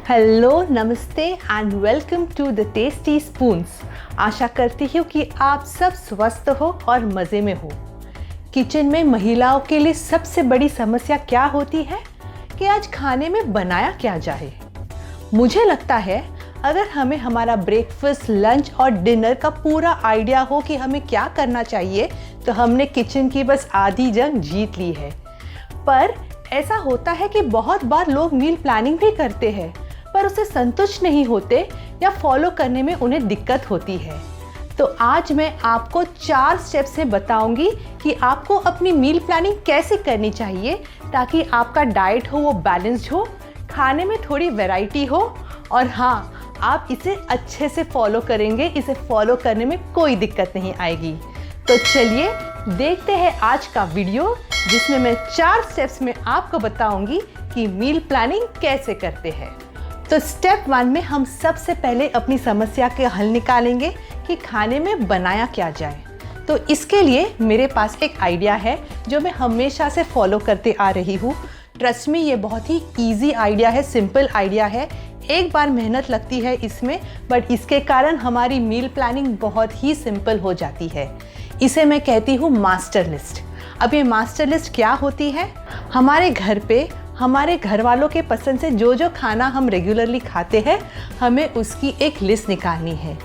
Hello, नमस्ते and welcome to the tasty spoons. आशा करती हूँ कि आप सब स्वस्थ हो और मज़े में हो। किचन में महिलाओं के लिए सबसे बड़ी समस्या क्या होती है कि आज खाने में बनाया क्या जाए। मुझे लगता है अगर हमें हमारा ब्रेकफास्ट, लंच और डिनर का पूरा आइडिया हो कि हमें क्या करना चाहिए तो हमने किचन की बस आधी जंग जीत ली है। पर ऐसा होता है कि बहुत बार लोग मील प्लानिंग भी करते हैं पर उसे संतुष्ट नहीं होते या फॉलो करने में उन्हें दिक्कत होती है। तो आज मैं आपको 4 स्टेप्स में बताऊंगी कि आपको अपनी मील प्लानिंग कैसे करनी चाहिए ताकि आपका डाइट हो वो बैलेंस्ड हो, खाने में थोड़ी वैरायटी हो और हाँ, आप इसे अच्छे से फॉलो करेंगे। इसे फॉलो करने में कोई दिक्कत नहीं आएगी। तो चलिए देखते हैं आज का वीडियो जिसमें मैं 4 स्टेप्स में आपको बताऊंगी कि मील प्लानिंग कैसे करते हैं। तो स्टेप 1 में हम सबसे पहले अपनी समस्या के हल निकालेंगे कि खाने में बनाया क्या जाए। तो इसके लिए मेरे पास एक आइडिया है जो मैं हमेशा से फॉलो करते आ रही हूँ। ट्रस्ट मी, ये बहुत ही ईजी आइडिया है, सिंपल आइडिया है। एक बार मेहनत लगती है इसमें, बट इसके कारण हमारी मील प्लानिंग बहुत ही सिंपल हो जाती है। इसे मैं कहती हूँ मास्टर लिस्ट। अब ये मास्टर लिस्ट क्या होती है? हमारे घर पे हमारे घर वालों के पसंद से जो जो खाना हम रेगुलरली खाते हैं, हमें उसकी एक लिस्ट निकालनी है।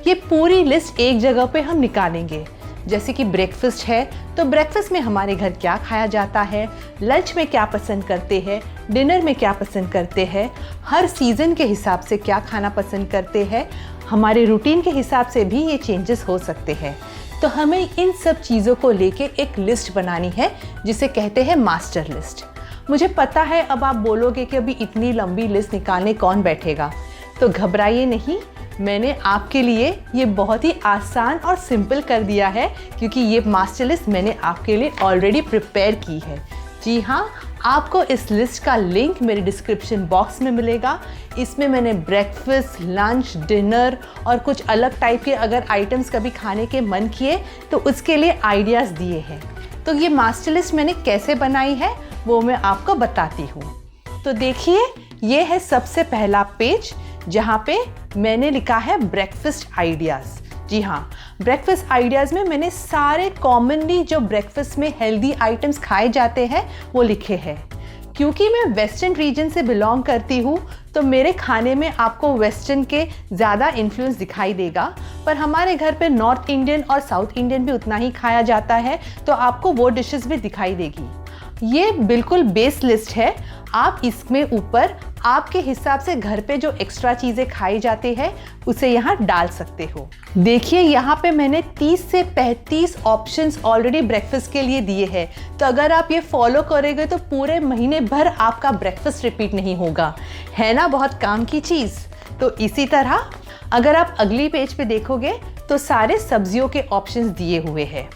ये पूरी लिस्ट एक जगह पे हम निकालेंगे। जैसे कि ब्रेकफास्ट है तो ब्रेकफास्ट में हमारे घर क्या खाया जाता है, लंच में क्या पसंद करते हैं, डिनर में क्या पसंद करते हैं, हर सीज़न के हिसाब से क्या खाना पसंद करते हैं, हमारे रूटीन के हिसाब से भी ये चेंजेस हो सकते हैं। तो हमें इन सब चीज़ों को लेके एक लिस्ट बनानी है जिसे कहते हैं मास्टर लिस्ट। मुझे पता है अब आप बोलोगे कि अभी इतनी लंबी लिस्ट निकालने कौन बैठेगा, तो घबराइए नहीं। मैंने आपके लिए ये बहुत ही आसान और सिंपल कर दिया है क्योंकि ये मास्टर लिस्ट मैंने आपके लिए ऑलरेडी प्रिपेयर की है। जी हाँ, आपको इस लिस्ट का लिंक मेरे डिस्क्रिप्शन बॉक्स में मिलेगा। इसमें मैंने ब्रेकफास्ट, लंच, डिनर और कुछ अलग टाइप के अगर आइटम्स कभी खाने के मन किए तो उसके लिए आइडियाज़ दिए हैं। तो ये मास्टर लिस्ट मैंने कैसे बनाई है वो मैं आपको बताती हूँ। तो देखिए, ये है सबसे पहला पेज जहाँ पे मैंने लिखा है ब्रेकफास्ट आइडियाज़। जी हाँ, ब्रेकफास्ट आइडियाज़ में मैंने सारे कॉमनली जो ब्रेकफास्ट में हेल्दी आइटम्स खाए जाते हैं वो लिखे हैं। क्योंकि मैं वेस्टर्न रीजन से बिलोंग करती हूँ तो मेरे खाने में आपको वेस्टर्न के ज़्यादा इन्फ्लुएंस दिखाई देगा, पर हमारे घर पे नॉर्थ इंडियन और साउथ इंडियन भी उतना ही खाया जाता है तो आपको वो डिशेस भी दिखाई देगी। ये बिल्कुल बेस लिस्ट है। आप इसमें ऊपर आपके हिसाब से घर पे जो एक्स्ट्रा चीज़ें खाई जाती है उसे यहाँ डाल सकते हो। देखिए, यहाँ पे मैंने 30 से 35 ऑप्शंस ऑलरेडी ब्रेकफास्ट के लिए दिए हैं। तो अगर आप ये फॉलो करेंगे तो पूरे महीने भर आपका ब्रेकफास्ट रिपीट नहीं होगा। है ना बहुत काम की चीज़। तो इसी तरह अगर आप अगली पेज पे देखोगे तो सारे सब्जियों के ऑप्शंस दिए हुए हैं।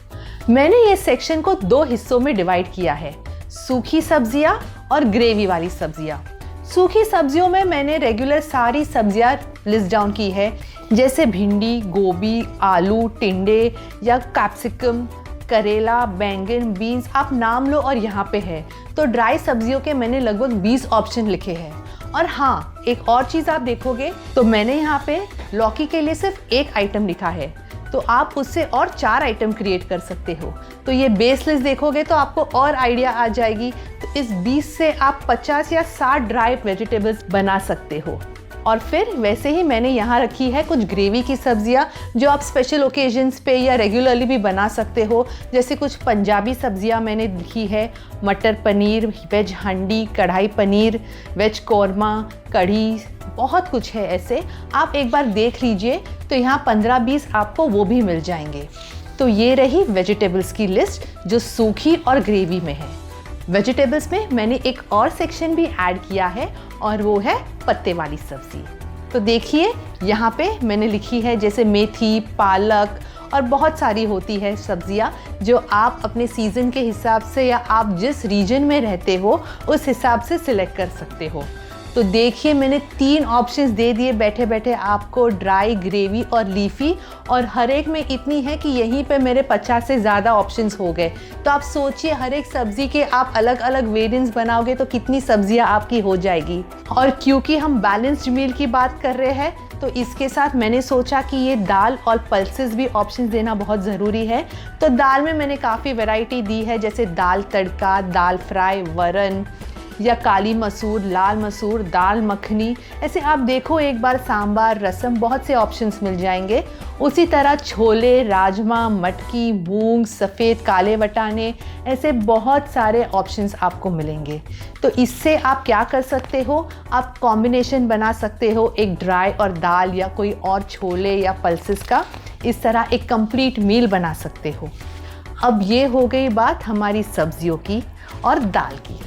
मैंने ये सेक्शन को 2 हिस्सों में डिवाइड किया है, सूखी सब्जियां और ग्रेवी वाली सब्जियां। सूखी सब्जियों में मैंने रेगुलर सारी सब्जियां लिस्ट डाउन की है, जैसे भिंडी, गोभी, आलू, टिंडे या कैप्सिकम, करेला, बैंगन, बीन्स, आप नाम लो और यहाँ पे है। तो ड्राई सब्जियों के मैंने लगभग 20 ऑप्शन लिखे हैं। और हाँ, एक और चीज़ आप देखोगे तो मैंने यहाँ पे लौकी के लिए सिर्फ 1 आइटम लिखा है, तो आप उससे और 4 आइटम क्रिएट कर सकते हो। तो ये बेस लिस्ट देखोगे तो आपको और आइडिया आ जाएगी। तो इस 20 से आप 50 या 60 ड्राई वेजिटेबल्स बना सकते हो। और फिर वैसे ही मैंने यहाँ रखी है कुछ ग्रेवी की सब्जियाँ जो आप स्पेशल ओकेजन्स पे या रेगुलरली भी बना सकते हो। जैसे कुछ पंजाबी सब्जियाँ मैंने लिखी है, मटर पनीर, वेज हांडी, कढ़ाई पनीर, वेज कौरमा, कढ़ी, बहुत कुछ है ऐसे। आप एक बार देख लीजिए तो यहाँ 15-20 आपको वो भी मिल जाएंगे। तो ये रही वेजिटेबल्स की लिस्ट जो सूखी और ग्रेवी में है। वेजिटेबल्स में मैंने एक और सेक्शन भी ऐड किया है और वो है पत्ते वाली सब्जी। तो देखिए, यहाँ पे मैंने लिखी है जैसे मेथी, पालक और बहुत सारी होती है सब्जियाँ जो आप अपने सीज़न के हिसाब से या आप जिस रीजन में रहते हो उस हिसाब से सिलेक्ट कर सकते हो। तो देखिए मैंने 3 ऑप्शंस दे दिए बैठे बैठे आपको, ड्राई, ग्रेवी और लीफी, और हर एक में इतनी है कि यहीं पे मेरे 50 से ज़्यादा ऑप्शंस हो गए। तो आप सोचिए हर एक सब्ज़ी के आप अलग अलग वेरिएंट्स बनाओगे तो कितनी सब्जियां आपकी हो जाएगी। और क्योंकि हम बैलेंस्ड मील की बात कर रहे हैं तो इसके साथ मैंने सोचा कि ये दाल और पल्सेस भी ऑप्शंस देना बहुत ज़रूरी है। तो दाल में मैंने काफ़ी वैरायटी दी है, जैसे दाल तड़का, दाल फ्राई, वरन या काली मसूर, लाल मसूर, दाल मखनी, ऐसे आप देखो एक बार सांबार, रसम, बहुत से ऑप्शंस मिल जाएंगे। उसी तरह छोले, राजमा, मटकी, मूंग, सफ़ेद काले वटाने, ऐसे बहुत सारे ऑप्शंस आपको मिलेंगे। तो इससे आप क्या कर सकते हो, आप कॉम्बिनेशन बना सकते हो, एक ड्राई और दाल या कोई और छोले या पल्सेस का, इस तरह एक कंप्लीट मील बना सकते हो। अब ये हो गई बात हमारी सब्जियों की और दाल की।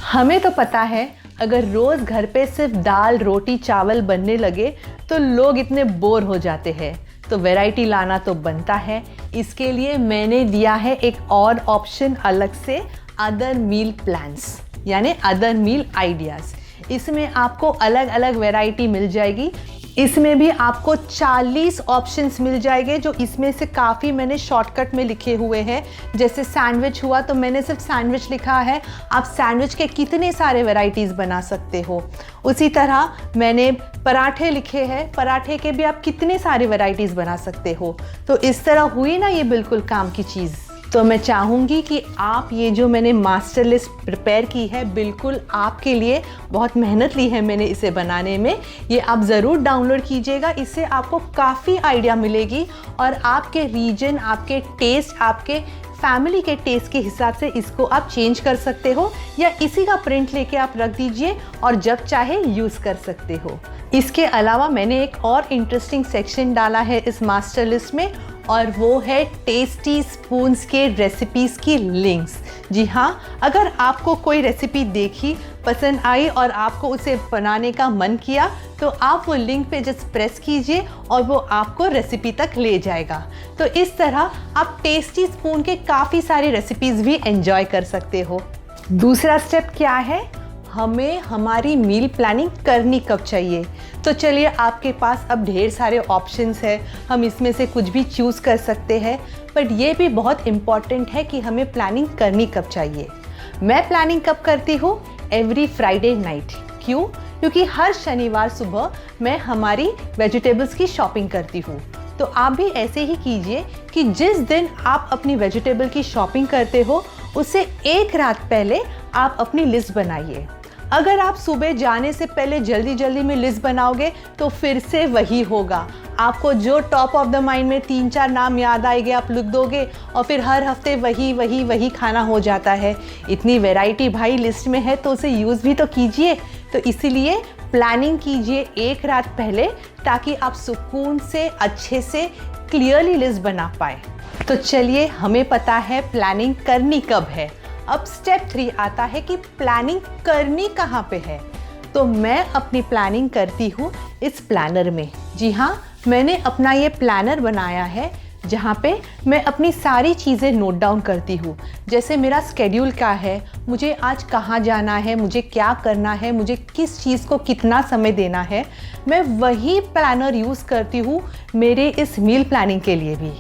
हमें तो पता है अगर रोज़ घर पे सिर्फ दाल, रोटी, चावल बनने लगे तो लोग इतने बोर हो जाते हैं, तो वैरायटी लाना तो बनता है। इसके लिए मैंने दिया है एक और ऑप्शन अलग से, अदर मील प्लान्स, यानी अदर मील आइडियाज़। इसमें आपको अलग अलग वैरायटी मिल जाएगी। इसमें भी आपको 40 ऑप्शंस मिल जाएंगे, जो इसमें से काफ़ी मैंने शॉर्टकट में लिखे हुए हैं। जैसे सैंडविच हुआ तो मैंने सिर्फ सैंडविच लिखा है, आप सैंडविच के कितने सारे वैरायटीज़ बना सकते हो। उसी तरह मैंने पराठे लिखे हैं, पराठे के भी आप कितने सारे वैरायटीज़ बना सकते हो। तो इस तरह हुई ना ये बिल्कुल काम की चीज़। तो मैं चाहूँगी कि आप ये जो मैंने मास्टर लिस्ट प्रिपेयर की है, बिल्कुल आपके लिए बहुत मेहनत ली है मैंने इसे बनाने में, ये आप ज़रूर डाउनलोड कीजिएगा। इससे आपको काफ़ी आइडिया मिलेगी और आपके रीजन, आपके टेस्ट, आपके फैमिली के टेस्ट के हिसाब से इसको आप चेंज कर सकते हो, या इसी का प्रिंट लेके आप रख दीजिए और जब चाहे यूज़ कर सकते हो। इसके अलावा मैंने एक और इंटरेस्टिंग सेक्शन डाला है इस मास्टर लिस्ट में, और वो है टेस्टी स्पून्स के रेसिपीज़ की लिंक्स। जी हाँ, अगर आपको कोई रेसिपी देखी, पसंद आई और आपको उसे बनाने का मन किया तो आप वो लिंक पे जस्ट प्रेस कीजिए और वो आपको रेसिपी तक ले जाएगा। तो इस तरह आप टेस्टी स्पून के काफ़ी सारी रेसिपीज़ भी एंजॉय कर सकते हो। दूसरा स्टेप क्या है, हमें हमारी मील प्लानिंग करनी कब चाहिए। तो चलिए, आपके पास अब ढेर सारे ऑप्शंस हैं, हम इसमें से कुछ भी चूज़ कर सकते हैं, बट ये भी बहुत इम्पॉर्टेंट है कि हमें प्लानिंग करनी कब चाहिए। मैं प्लानिंग कब करती हूँ, एवरी फ्राइडे नाइट। क्यों? क्योंकि हर शनिवार सुबह मैं हमारी वेजिटेबल्स की शॉपिंग करती हूँ। तो आप भी ऐसे ही कीजिए कि जिस दिन आप अपनी वेजिटेबल की शॉपिंग करते हो उससे एक रात पहले आप अपनी लिस्ट बनाइए। अगर आप सुबह जाने से पहले जल्दी जल्दी में लिस्ट बनाओगे तो फिर से वही होगा, आपको जो टॉप ऑफ द माइंड में 3-4 नाम याद आएंगे आप लिख दोगे और फिर हर हफ्ते वही खाना हो जाता है। इतनी वैरायटी भाई लिस्ट में है तो उसे यूज़ भी तो कीजिए। तो इसीलिए प्लानिंग कीजिए एक रात पहले, ताकि आप सुकून से अच्छे से क्लियरली लिस्ट बना पाए। तो चलिए, हमें पता है प्लानिंग करनी कब है। अब स्टेप 3 आता है कि प्लानिंग करनी कहाँ पे है। तो मैं अपनी प्लानिंग करती हूँ इस प्लानर में। जी हाँ, मैंने अपना ये प्लानर बनाया है जहाँ पे मैं अपनी सारी चीज़ें नोट डाउन करती हूँ। जैसे मेरा स्केड्यूल क्या है, मुझे आज कहाँ जाना है, मुझे क्या करना है, मुझे किस चीज़ को कितना समय देना है, मैं वही प्लानर यूज़ करती हूँ मेरे इस मील प्लानिंग के लिए भी।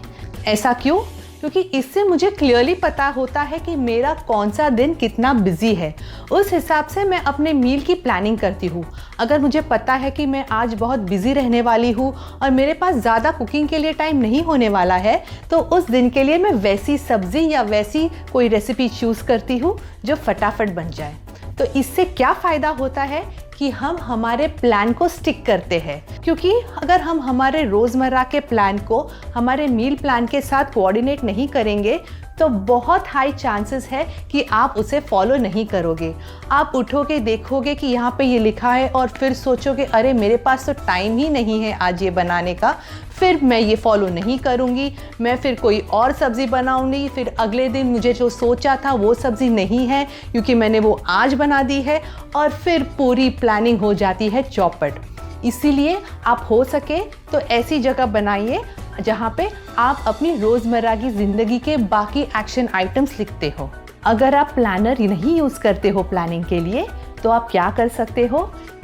ऐसा क्यों? क्योंकि इससे मुझे क्लियरली पता होता है कि मेरा कौन सा दिन कितना बिजी है। उस हिसाब से मैं अपने मील की प्लानिंग करती हूँ। अगर मुझे पता है कि मैं आज बहुत बिजी रहने वाली हूँ और मेरे पास ज़्यादा कुकिंग के लिए टाइम नहीं होने वाला है, तो उस दिन के लिए मैं वैसी सब्ज़ी या वैसी कोई रेसिपी चूज़ करती हूँ जो फटाफट बन जाए। तो इससे क्या फ़ायदा होता है कि हम हमारे प्लान को स्टिक करते हैं। क्योंकि अगर हम हमारे रोज़मर्रा के प्लान को हमारे मील प्लान के साथ कोऑर्डिनेट नहीं करेंगे तो बहुत हाई चांसेस है कि आप उसे फॉलो नहीं करोगे। आप उठोगे, देखोगे कि यहाँ पे ये लिखा है और फिर सोचोगे अरे मेरे पास तो टाइम ही नहीं है आज ये बनाने का, फिर मैं ये फॉलो नहीं करूँगी, मैं फिर कोई और सब्ज़ी बनाऊँगी, फिर अगले दिन मुझे जो सोचा था वो सब्ज़ी नहीं है क्योंकि मैंने वो आज बना दी है, और फिर पूरी प्लानिंग हो जाती है चौपट। इसीलिए आप हो सके तो ऐसी जगह बनाइए जहाँ पे आप अपनी रोज़मर्रा की ज़िंदगी के बाकी एक्शन आइटम्स लिखते हो। अगर आप प्लानर नहीं यूज़ करते हो प्लानिंग के लिए तो आप क्या कर सकते हो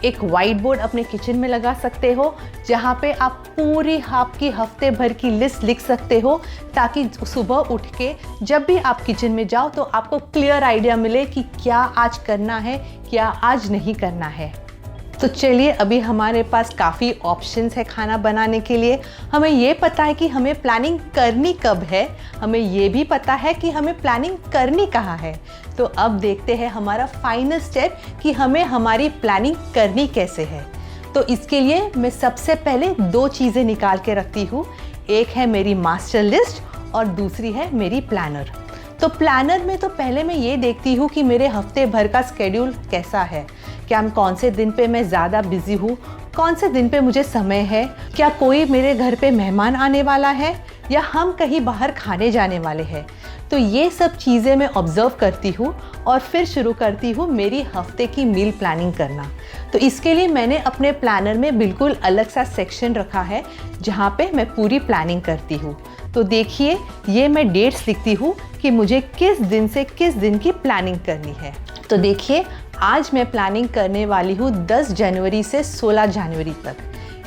एक वाइट बोर्ड अपने किचन में लगा सकते हो, जहाँ पे आप पूरी आपकी हफ्ते भर की लिस्ट लिख सकते हो, ताकि सुबह उठ के जब भी आप किचन में जाओ तो आपको क्लियर आइडिया मिले कि क्या आज करना है, क्या आज नहीं करना है। तो चलिए, अभी हमारे पास काफ़ी ऑप्शंस है खाना बनाने के लिए। हमें ये पता है कि हमें प्लानिंग करनी कब है, हमें ये भी पता है कि हमें प्लानिंग करनी कहाँ है। तो अब देखते हैं हमारा फाइनल स्टेप कि हमें हमारी प्लानिंग करनी कैसे है। तो इसके लिए मैं सबसे पहले 2 चीज़ें निकाल के रखती हूँ। एक है मेरी मास्टर लिस्ट और दूसरी है मेरी प्लानर। तो प्लानर में तो पहले मैं ये देखती हूँ कि मेरे हफ्ते भर का स्केड्यूल कैसा है, क्या कौन से दिन पे मैं ज़्यादा बिजी हूँ, कौन से दिन पे मुझे समय है, क्या कोई मेरे घर पे मेहमान आने वाला है या हम कहीं बाहर खाने जाने वाले हैं। तो ये सब चीज़ें मैं ऑब्ज़र्व करती हूँ और फिर शुरू करती हूँ मेरी हफ्ते की मील प्लानिंग करना। तो इसके लिए मैंने अपने प्लानर में बिल्कुल अलग सा सेक्शन रखा है जहाँ पे मैं पूरी प्लानिंग करती हूँ। तो देखिए, ये मैं डेट्स लिखती हूँ कि मुझे किस दिन से किस दिन की प्लानिंग करनी है। तो देखिए, आज मैं प्लानिंग करने वाली हूँ 10 जनवरी से 16 जनवरी तक।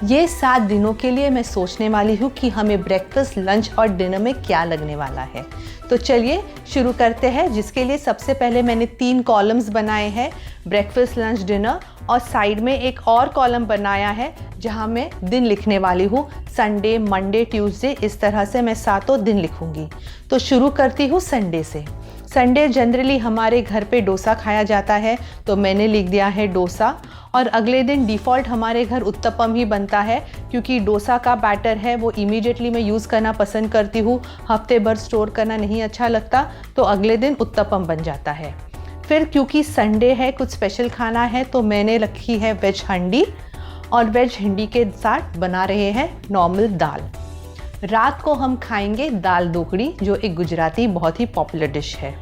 ये 7 दिनों के लिए मैं सोचने वाली हूँ कि हमें ब्रेकफास्ट, लंच और डिनर में क्या लगने वाला है। तो चलिए शुरू करते हैं, जिसके लिए सबसे पहले मैंने 3 कॉलम्स बनाए हैं, ब्रेकफास्ट, लंच, डिनर, और साइड में एक और कॉलम बनाया है जहाँ मैं दिन लिखने वाली हूँ, संडे, मंडे, ट्यूसडे, इस तरह से मैं 7 दिन लिखूँगी। तो शुरू करती हूँ संडे से। संडे जनरली हमारे घर पे डोसा खाया जाता है, तो मैंने लिख दिया है डोसा। और अगले दिन डिफ़ॉल्ट हमारे घर उत्तपम ही बनता है, क्योंकि डोसा का बैटर है वो इमीडिएटली मैं यूज़ करना पसंद करती हूँ, हफ्ते भर स्टोर करना नहीं अच्छा लगता, तो अगले दिन उत्तपम बन जाता है। फिर क्योंकि संडे है, कुछ स्पेशल खाना है, तो मैंने रखी है वेज हंडी, और वेज हंडी के साथ बना रहे हैं नॉर्मल दाल। रात को हम खाएंगे दाल ढोकड़ी, जो एक गुजराती बहुत ही पॉपुलर डिश है।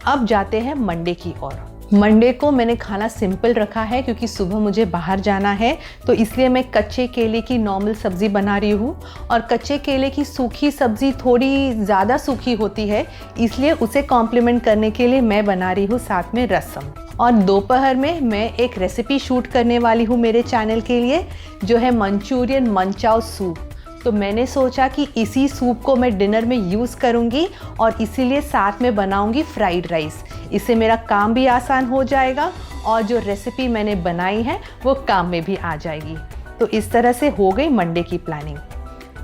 अब जाते हैं मंडे की ओर। मंडे को मैंने खाना सिंपल रखा है, क्योंकि सुबह मुझे बाहर जाना है, तो इसलिए मैं कच्चे केले की नॉर्मल सब्ज़ी बना रही हूँ। और कच्चे केले की सूखी सब्ज़ी थोड़ी ज़्यादा सूखी होती है, इसलिए उसे कॉम्प्लीमेंट करने के लिए मैं बना रही हूँ साथ में रसम। और दोपहर में मैं एक रेसिपी शूट करने वाली हूँ मेरे चैनल के लिए, जो है मंचूरियन मंचाओ सूप। तो मैंने सोचा कि इसी सूप को मैं डिनर में यूज़ करूँगी और इसीलिए साथ में बनाऊँगी फ्राइड राइस। इससे मेरा काम भी आसान हो जाएगा और जो रेसिपी मैंने बनाई है वो काम में भी आ जाएगी। तो इस तरह से हो गई मंडे की प्लानिंग।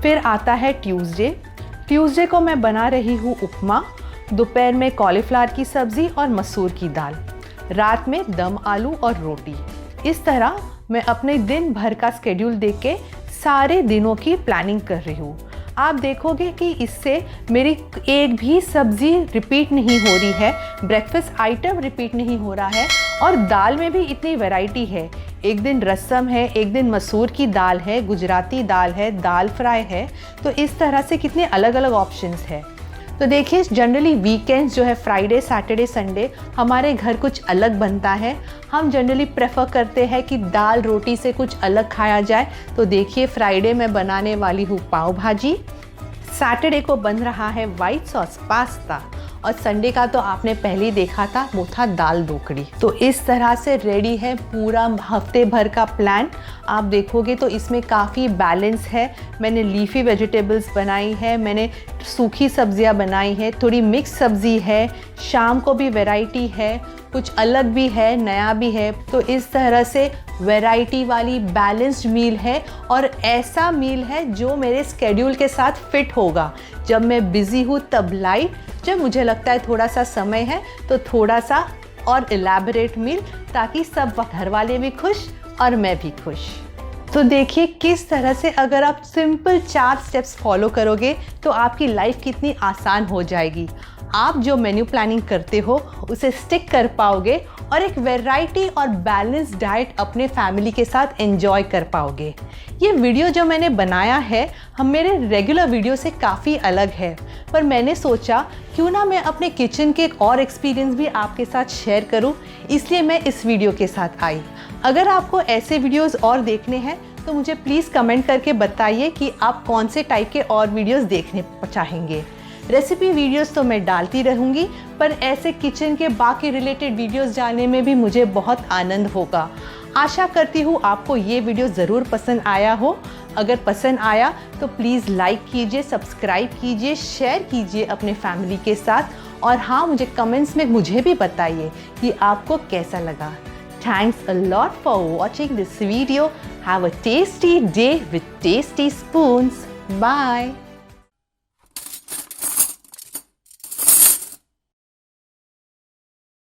फिर आता है ट्यूसडे। ट्यूसडे को मैं बना रही हूँ उपमा, दोपहर में कॉलीफ्लावर की सब्ज़ी और मसूर की दाल, रात में दम आलू और रोटी। इस तरह मैं अपने दिन भर का स्केड्यूल देख के सारे दिनों की प्लानिंग कर रही हूँ। आप देखोगे कि इससे मेरी एक भी सब्ज़ी रिपीट नहीं हो रही है, ब्रेकफास्ट आइटम रिपीट नहीं हो रहा है, और दाल में भी इतनी वैरायटी है। एक दिन रसम है, एक दिन मसूर की दाल है, गुजराती दाल है, दाल फ्राई है। तो इस तरह से कितने अलग अलग ऑप्शंस है। तो देखिए, जनरली वीकेंड्स जो है फ्राइडे, सैटरडे, संडे हमारे घर कुछ अलग बनता है। हम जनरली प्रेफर करते हैं कि दाल रोटी से कुछ अलग खाया जाए। तो देखिए, फ्राइडे में बनाने वाली हूँ पाव भाजी, सैटरडे को बन रहा है वाइट सॉस पास्ता, और संडे का तो आपने पहले ही देखा था, वो था दाल ढोकड़ी। तो इस तरह से रेडी है पूरा हफ्ते भर का प्लान। आप देखोगे तो इसमें काफ़ी बैलेंस है। मैंने लीफी वेजिटेबल्स बनाई है, मैंने सूखी सब्जियां बनाई है, थोड़ी मिक्स सब्ज़ी है, शाम को भी वैरायटी है, कुछ अलग भी है, नया भी है। तो इस तरह से वैरायटी वाली बैलेंस्ड मील है, और ऐसा मील है जो मेरे स्केड्यूल के साथ फिट होगा। जब मैं बिज़ी हूँ तब लाइट, जब मुझे लगता है थोड़ा सा समय है तो थोड़ा सा और इलैबोरेट मील, ताकि सब घर वाले भी खुश और मैं भी खुश। तो देखिए किस तरह से अगर आप सिंपल 4 स्टेप्स फॉलो करोगे तो आपकी लाइफ कितनी आसान हो जाएगी। आप जो मेन्यू प्लानिंग करते हो उसे स्टिक कर पाओगे और एक वैरायटी और बैलेंस डाइट अपने फैमिली के साथ एंजॉय कर पाओगे। ये वीडियो जो मैंने बनाया है मेरे रेगुलर वीडियो से काफ़ी अलग है, पर मैंने सोचा क्यों ना मैं अपने किचन के एक और एक्सपीरियंस भी आपके साथ शेयर करूं, इसलिए मैं इस वीडियो के साथ आई। अगर आपको ऐसे वीडियोस और देखने हैं तो मुझे प्लीज़ कमेंट करके बताइए कि आप कौन से टाइप के और वीडियोस देखने चाहेंगे। रेसिपी वीडियोस तो मैं डालती रहूँगी, पर ऐसे किचन के बाकी रिलेटेड वीडियोस डालने में भी मुझे बहुत आनंद होगा। आशा करती हूँ आपको ये वीडियो ज़रूर पसंद आया हो। अगर पसंद आया तो प्लीज़ लाइक कीजिए, सब्सक्राइब कीजिए, शेयर कीजिए अपने फैमिली के साथ। और हाँ, मुझे कमेंट्स में मुझे भी बताइए कि आपको कैसा लगा। Thanks a lot for watching this video. Have a tasty day with tasty spoons. Bye.